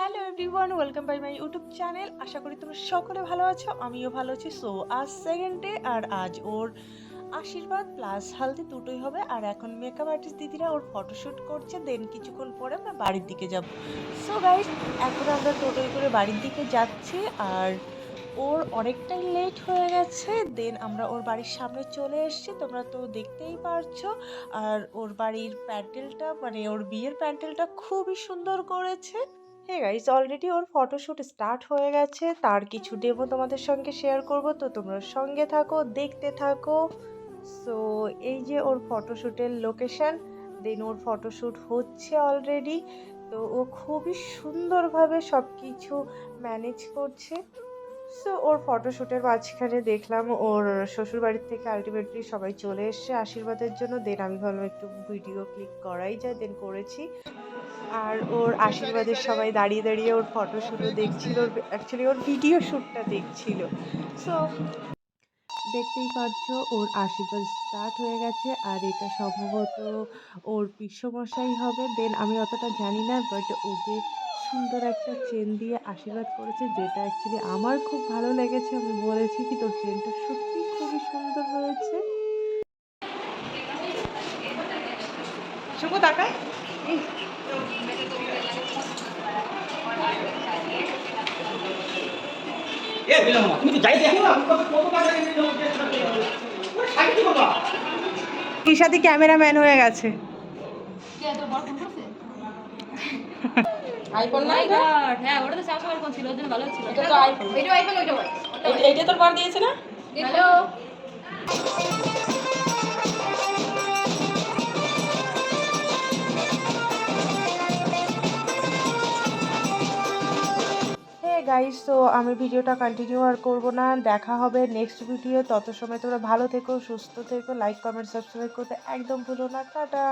Hello everyone, welcome by my YouTube channel. আশা করি তোমরা সকলে ভালো আছো, আমিও ভালো আছি। সো আজ সেকেন্ড ডে, আর আজ ওর আশীর্বাদ প্লাস হালদি দুটোই হবে। আর এখন মেকআপ আর্টিস্ট দিদিরা ওর ফটোশ্যুট করছে, দেন কিছুক্ষণ পরে আমরা বাড়ির দিকে যাব। সো গাইস, এখন আমরা টোটোয় করে বাড়ির দিকে যাচ্ছি। আর ওর অনেকটাই লেট হয়ে গেছে, দেন আমরা ওর বাড়ির সামনে চলে এসেছি, তোমরা তো দেখতেই পারছো। আর ওর বাড়ির প্যান্ডেলটা, মানে ওর বিয়ের প্যান্ডেলটা খুবই সুন্দর করেছে। হে গাইস, অলরেডি ওর ফটোশ্যুট স্টার্ট হয়ে গেছে, তার কিছু ডেমো তোমাদের সঙ্গে শেয়ার করব, তো তোমরা সঙ্গে থাকো, দেখতে থাকো। সো এই যে ওর ফটোশ্যুটের লোকেশন, দেন ওর ফটোশ্যুট হচ্ছে অলরেডি। তো ও খুবই সুন্দরভাবে সব কিছু ম্যানেজ করছে। সো ওর ফটোশ্যুটের মাঝখানে দেখলাম ওর শ্বশুরবাড়ির থেকে আলটিমেটলি সবাই চলে এসছে আশীর্বাদের জন্য। দেন আমি ভাবলাম একটু ভিডিও ক্লিক করাই যায়, দেন করেছি। আর ওর আশীর্বাদের সবাই দাঁড়িয়ে দাঁড়িয়ে ওর ফটোশ্যুটও দেখছিল, ওর অ্যাকচুয়ালি ওর ভিডিও শ্যুটটা দেখছিল। সো দেখতেই পাচ্ছ ওর আশীর্বাদ স্টার্ট হয়ে গেছে, আর এটা সম্ভবত ওর পিসোমশাই হবে। দেন আমি অতটা জানি না, বাট ওকে সুন্দর একটা চেন দিয়ে আশীর্বাদ করেছে, যেটা অ্যাকচুয়ালি আমার খুব ভালো লেগেছে। আমি বলেছি কি, তোর চেনটা সত্যিই খুবই সুন্দর হয়েছে। শুভ তাকায়। এ দিলাম না, তুমি তো যাই দেখো না, কত কত টাকা দিয়ে দিলাম ওরে সাইড কি বাবা। ঈশাদি ক্যামেরাম্যান হয়ে গেছে। কে তোর বড় ফোন করছে? আইফোন না মাই এটা? গড, হ্যাঁ ওটা তো স্যামসাং এর ফোন ছিল, ওর জন্য ভালো ছিল। এটা তো আইফোন। এটা আইফোন, ওইটা বল। এইটা তোর বার দিয়েছে না? হ্যালো। হে গাইস, তো আমি ভিডিওটা কন্টিনিউ আর করব না, দেখা হবে নেক্সট ভিডিও। তত সময় তোমরা ভালো থেকো, সুস্থ থেকো, লাইক কমেন্ট সাবস্ক্রাইব করতে একদম ভুলো না। টাটা।